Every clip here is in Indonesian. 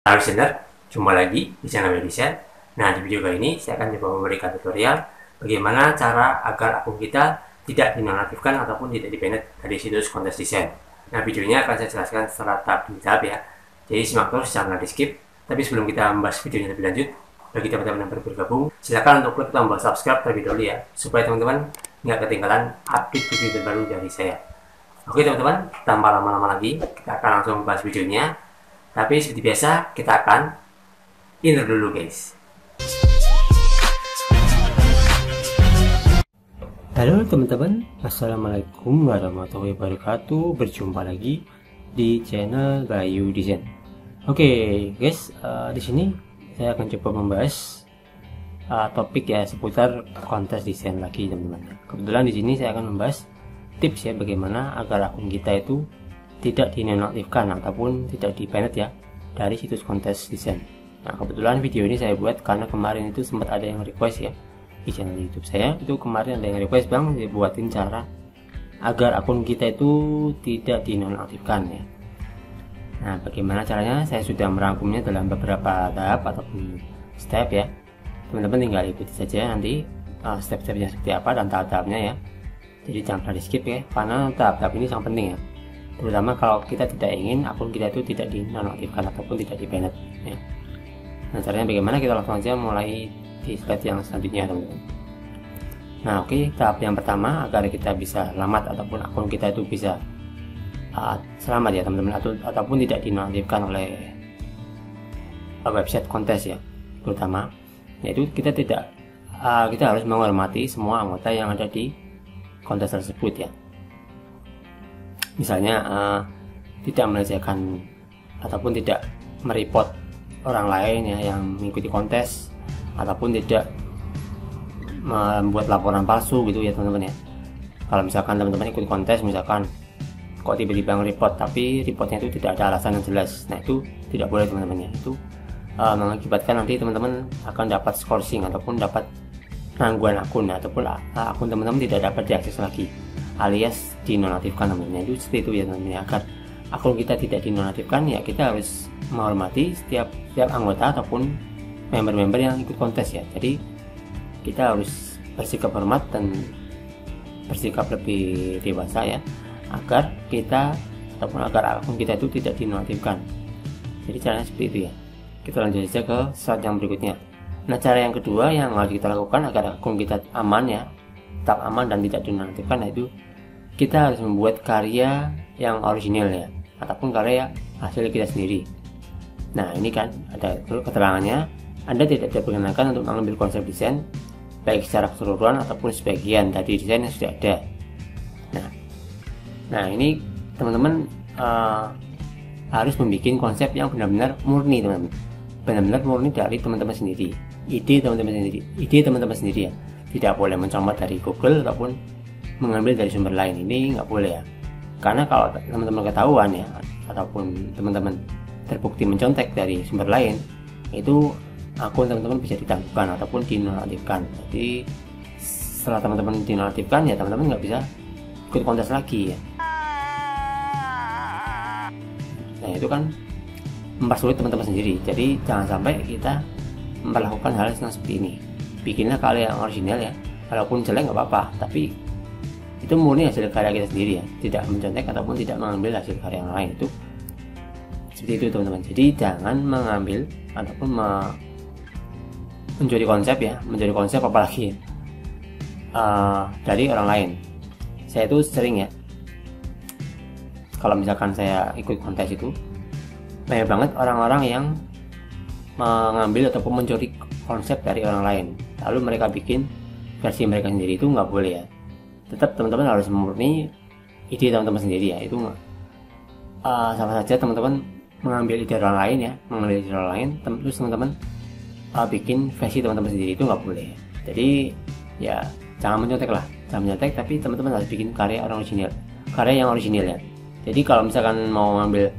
Halo listener, jumpa lagi di channel Medicine. Nah, di video kali ini saya akan coba memberikan tutorial bagaimana cara agar akun kita tidak dinonaktifkan ataupun tidak di-banned dari situs kontes desain. Nah, videonya akan saya jelaskan secara tahap demi tahap ya. Jadi simak terus, jangan di skip. Tapi sebelum kita membahas videonya lebih lanjut, bagi teman-teman yang baru bergabung, silakan untuk klik tombol subscribe terlebih dahulu ya, supaya teman-teman nggak ketinggalan update video terbaru dari saya. Oke teman-teman, tanpa lama-lama lagi, kita akan langsung membahas videonya. Tapi seperti biasa, kita akan intro dulu guys. Halo teman-teman, assalamualaikum warahmatullahi wabarakatuh. Berjumpa lagi di channel Bayu Design. Oke guys, di sini saya akan coba membahas topik ya seputar kontes desain lagi teman-teman. Kebetulan di sini saya akan membahas tips ya bagaimana agar akun kita itu tidak dinonaktifkan ataupun tidak di-banned ya dari situs kontes desain. Nah, kebetulan video ini saya buat karena kemarin itu sempat ada yang request ya di channel YouTube saya. Itu kemarin ada yang request, Bang, saya buatin cara agar akun kita itu tidak dinonaktifkan ya. Nah, bagaimana caranya? Saya sudah merangkumnya dalam beberapa tahap ataupun step ya. Teman-teman tinggal ikuti saja nanti step-stepnya seperti apa dan tahap-tahapnya ya. Jadi jangan pernah di skip ya, karena tahap-tahap ini sangat penting ya. Terutama kalau kita tidak ingin akun kita itu tidak dinonaktifkan ataupun tidak di-banned ya. Nah, caranya bagaimana? Kita langsung aja mulai di slide yang selanjutnya teman-teman. Nah, oke, tahap yang pertama agar kita bisa selamat ataupun akun kita itu bisa selamat ya teman-teman, ataupun tidak dinonaktifkan oleh website kontes ya, terutama yaitu kita harus menghormati semua anggota yang ada di kontes tersebut ya. Misalnya tidak melecehkan ataupun tidak mereport orang lain ya yang mengikuti kontes, ataupun tidak membuat laporan palsu gitu ya teman-teman ya. Kalau misalkan teman-teman ikut kontes, misalkan kok tiba-tiba nge-report tapi reportnya itu tidak ada alasan yang jelas, nah itu tidak boleh teman-teman ya. Itu mengakibatkan nanti teman-teman akan dapat scoring ataupun dapat penangguhan akun ataupun akun teman-teman tidak dapat diakses lagi alias dinonaktifkan teman-teman. Itu seperti itu ya teman-teman. Agar akun kita tidak dinonaktifkan ya kita harus menghormati setiap anggota ataupun member-member yang ikut kontes ya. Jadi kita harus bersikap hormat dan bersikap lebih dewasa ya, agar kita ataupun agar akun kita itu tidak dinonaktifkan. Jadi caranya seperti itu ya. Kita lanjut saja ke slide yang berikutnya. Nah, cara yang kedua yang harus kita lakukan agar akun kita aman ya, tetap aman dan tidak dinonaktifkan, yaitu kita harus membuat karya yang original ya, ataupun karya hasil kita sendiri. Nah, ini kan ada keterangannya, Anda tidak diperkenankan untuk mengambil konsep desain baik secara keseluruhan ataupun sebagian dari desain yang sudah ada. Nah ini teman-teman harus membuat konsep yang benar-benar murni teman-teman, benar-benar murni dari teman-teman sendiri, ide teman-teman sendiri ya. Tidak boleh mencomot dari Google ataupun mengambil dari sumber lain, ini nggak boleh ya. Karena kalau teman-teman ketahuan ya, ataupun teman-teman terbukti mencontek dari sumber lain, itu akun teman-teman bisa ditangguhkan ataupun dinonaktifkan. Jadi setelah teman-teman dinonaktifkan ya teman-teman nggak bisa ikut kontes lagi ya. Nah itu kan mempersulit teman-teman sendiri. Jadi jangan sampai kita melakukan hal yang seperti ini. Bikinlah karya yang original ya, walaupun jelek nggak apa-apa, tapi itu murni hasil karya kita sendiri ya, tidak mencontek ataupun tidak mengambil hasil karya yang lain. Itu seperti itu teman-teman. Jadi jangan mengambil ataupun mencuri konsep apalagi dari orang lain. Saya itu sering ya, kalau misalkan saya ikut kontes itu banyak banget orang-orang yang mengambil ataupun mencuri konsep dari orang lain, lalu mereka bikin versi mereka sendiri. Itu nggak boleh ya. Tetap teman-teman harus murni ide teman-teman sendiri ya. Itu sama saja teman-teman mengambil ide orang lain ya, terus teman-teman bikin versi teman-teman sendiri. Itu nggak boleh. Jadi ya jangan mencontek lah, tapi teman-teman harus bikin karya yang original ya. Jadi kalau misalkan mau ambil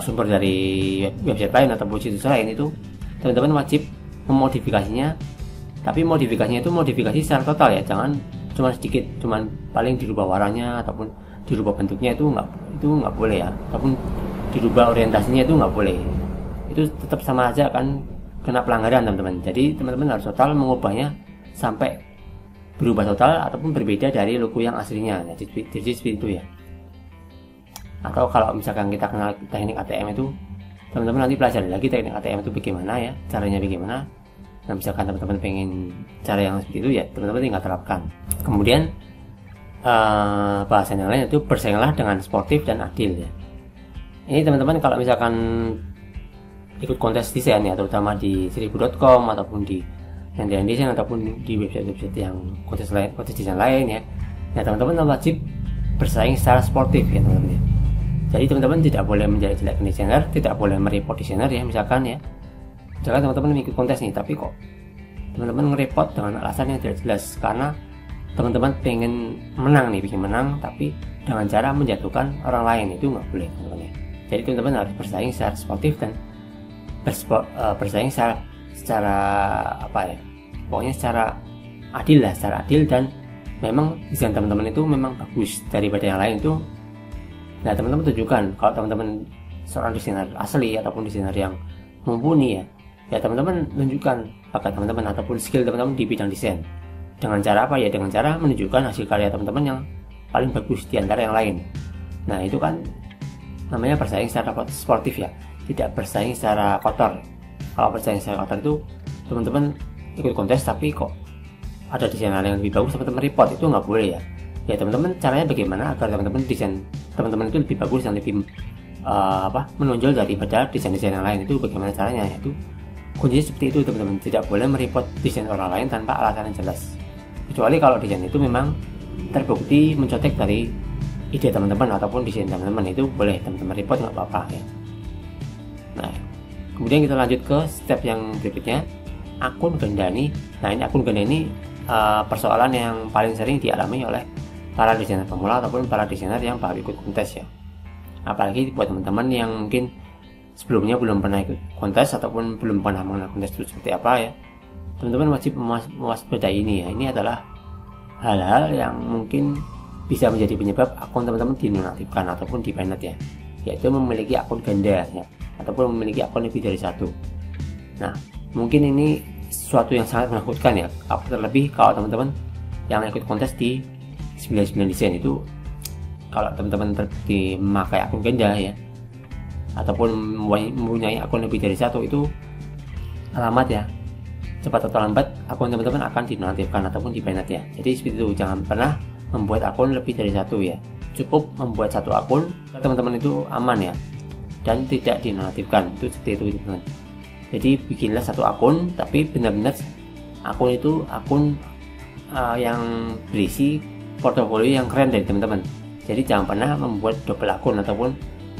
sumber dari website lain ataupun situs lain, itu teman-teman wajib memodifikasinya, tapi modifikasinya itu modifikasi secara total ya, jangan cuma sedikit, cuman paling dirubah warnanya ataupun dirubah bentuknya. Itu nggak boleh ya, ataupun dirubah orientasinya, itu nggak boleh. itu tetap sama aja akan kena pelanggaran teman-teman. Jadi teman-teman harus total mengubahnya sampai berubah total ataupun berbeda dari logo yang aslinya. Jadi seperti itu ya. Atau kalau misalkan kita kenal teknik ATM itu, teman-teman nanti pelajari lagi teknik ATM itu bagaimana ya, caranya bagaimana. Nah, misalkan teman-teman pengen cara yang seperti itu ya, teman-teman tinggal terapkan. Kemudian bahasan yang lain itu bersainglah dengan sportif dan adil ya. Ini teman-teman kalau misalkan ikut kontes desain ya, terutama di seribu.com ataupun di Handian Desain ataupun di website-website yang kontes desain lain ya. Nah, teman-teman wajib bersaing secara sportif ya teman-teman ya. Jadi teman-teman tidak boleh menjelek-jelekan desainer, tidak boleh merepot desainer ya, misalkan ya. Misalkan teman-teman ikut kontes nih, tapi kok teman-teman ngerepot dengan alasan yang tidak jelas, karena teman-teman pengen menang nih, pengen menang tapi dengan cara menjatuhkan orang lain, itu nggak boleh teman-teman ya. Jadi teman-teman harus bersaing secara sportif dan bersaing secara apa ya, pokoknya secara adil lah, secara adil, dan memang desain teman-teman itu memang bagus daripada yang lain itu. Nah, teman-teman tunjukkan kalau teman-teman seorang desainer asli ataupun desainer yang mumpuni ya teman-teman tunjukkan bakat teman-teman ataupun skill teman-teman di bidang desain. Dengan cara apa ya? Dengan cara menunjukkan hasil karya teman-teman yang paling bagus di antara yang lain. Nah, itu kan namanya bersaing secara sportif ya, tidak bersaing secara kotor. Kalau bersaing secara kotor itu teman-teman ikut kontes tapi kok ada desainer yang lebih bagus, teman-teman report, itu nggak boleh ya. Ya teman-teman, caranya bagaimana agar teman-teman desain teman-teman itu lebih bagus dan lebih menonjol daripada desain-desain yang lain, itu bagaimana caranya? Yaitu kuncinya seperti itu teman-teman, tidak boleh merepot desain orang lain tanpa alasan yang jelas, kecuali kalau desain itu memang terbukti mencontek dari ide teman-teman ataupun desain teman-teman, itu boleh teman-teman report, nggak apa-apa ya. Nah, kemudian kita lanjut ke step yang berikutnya, akun ganda nih. Nah, ini akun ganda ini persoalan yang paling sering dialami oleh para desainer pemula ataupun para desainer yang baru ikut kontes ya. Apalagi buat teman-teman yang mungkin sebelumnya belum pernah ikut kontes ataupun belum pernah mengenal kontes itu seperti apa ya, teman-teman wajib mewaspadai ini ya. Ini adalah hal-hal yang mungkin bisa menjadi penyebab akun teman-teman dinonaktifkan ataupun di-banned ya, yaitu memiliki akun ganda ya, ataupun memiliki akun lebih dari satu. Nah, mungkin ini sesuatu yang sangat menakutkan ya, terlebih kalau teman-teman yang ikut kontes di 99 desain itu, kalau teman-teman terbukti memakai akun ganda ya, ataupun mempunyai akun lebih dari satu, itu alamat ya, cepat atau lambat akun teman-teman akan dinonaktifkan ataupun di-banned ya. Jadi seperti itu, jangan pernah membuat akun lebih dari satu ya. Cukup membuat satu akun, teman-teman itu aman ya, dan tidak dinonaktifkan. Itu seperti itu teman-teman. Jadi bikinlah satu akun, tapi benar-benar akun itu akun yang berisi portofolio yang keren dari teman-teman. Jadi jangan pernah membuat double akun ataupun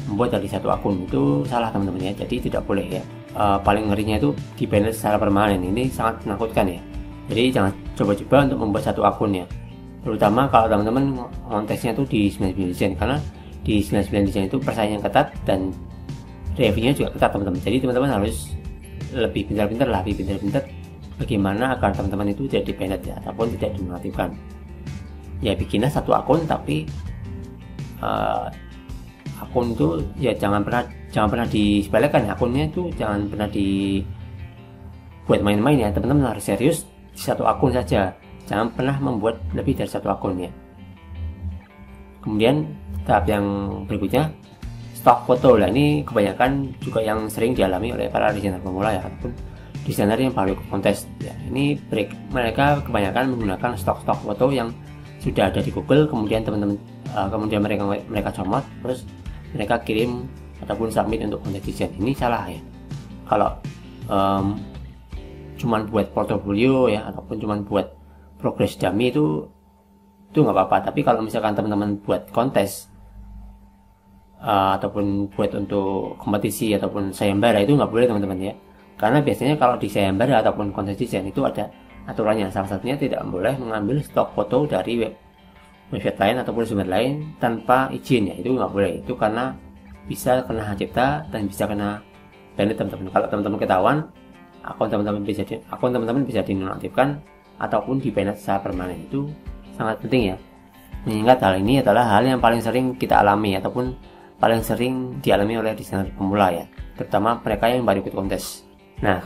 membuat dari satu akun, itu salah teman-teman ya. Jadi tidak boleh ya. Paling ngerinya itu di-banned secara permanen. Ini sangat menakutkan ya. Jadi jangan coba-coba untuk membuat satu akun ya, terutama kalau teman-teman kontesnya itu di 99 desain, karena di 99 desain itu persaingan ketat dan reviewnya juga ketat teman-teman. Jadi teman-teman harus lebih pintar-pintar bagaimana agar teman-teman itu tidak di-banned ya, ataupun tidak dinonaktifkan. Ya bikinlah satu akun, tapi akun itu ya jangan pernah disepelekan ya. Akunnya itu jangan pernah dibuat main-main ya. Teman-teman harus serius di satu akun saja, jangan pernah membuat lebih dari satu akun ya. Kemudian tahap yang berikutnya, stok foto. Nah, ini kebanyakan juga yang sering dialami oleh para desainer pemula ya, ataupun desainer yang baru ikut kontes ya. Ini mereka kebanyakan menggunakan stok foto yang sudah ada di Google, kemudian teman-teman kemudian mereka comot, terus mereka kirim ataupun submit untuk kontes desain. Ini salah ya. Kalau cuman buat portofolio ya, ataupun cuman buat progress dummy, itu nggak apa-apa. Tapi kalau misalkan teman-teman buat kontes ataupun buat untuk kompetisi ataupun sayembara, itu nggak boleh teman-teman ya. Karena biasanya kalau di sayembara ataupun kontes desain itu ada aturannya. Salah satunya tidak boleh mengambil stok foto dari website lain ataupun sumber lain tanpa izin ya. Itu nggak boleh. Itu karena bisa kena hak cipta dan bisa kena banned teman-teman. Kalau teman-teman ketahuan, akun teman-teman bisa dinonaktifkan ataupun di-banned secara permanen. Itu sangat penting ya. Mengingat hal ini adalah hal yang paling sering kita alami ataupun paling sering dialami oleh desainer pemula ya, terutama mereka yang baru ikut kontes. Nah,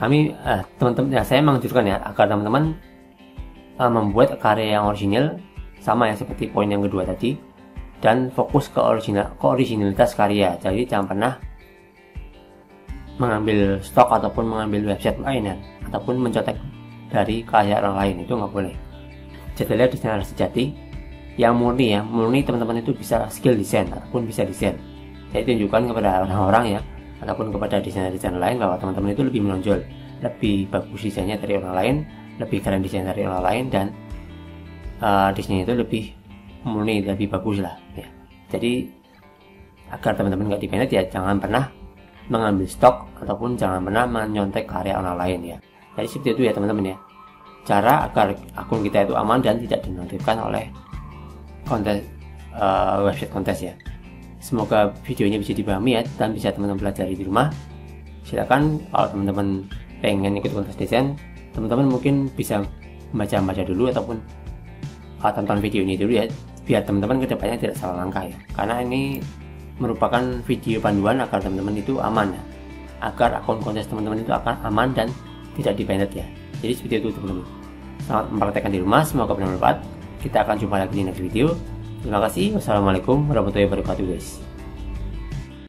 teman-teman, saya menganjurkan ya agar teman-teman membuat karya yang original, sama ya seperti poin yang kedua tadi, dan fokus ke originalitas karya. Jadi jangan pernah mengambil stok ataupun mengambil website lain ya, ataupun mencontek dari karya orang lain, itu nggak boleh. Jadilah desainer sejati yang murni ya, teman-teman itu bisa skill desain ataupun bisa desain. Saya tunjukkan kepada orang-orang ya, ataupun kepada desainer-desainer lain bahwa teman-teman itu lebih menonjol, lebih bagus desainnya dari orang lain, lebih keren desain dari orang lain, dan desainnya itu lebih murni, lebih bagus lah ya. Jadi agar teman-teman nggak dipendek ya, jangan pernah mengambil stok ataupun jangan pernah menyontek karya orang lain ya. Jadi seperti itu ya teman-teman ya, cara agar akun kita itu aman dan tidak dinotifkan oleh website kontes ya. Semoga videonya bisa dipahami ya, dan bisa teman-teman pelajari di rumah. Silakan kalau teman-teman pengen ikut kontes desain, teman-teman mungkin bisa baca-baca dulu ataupun tonton video ini dulu ya, biar teman-teman kedepannya tidak salah langkah ya. Karena ini merupakan video panduan agar teman-teman itu aman ya, agar akun kontes teman-teman itu akan aman dan tidak di-banned ya. Jadi seperti itu teman-teman. Selamat mempraktekkan di rumah, semoga bermanfaat. Kita akan jumpa lagi di next video. Terima kasih. Wassalamualaikum warahmatullahi wabarakatuh guys.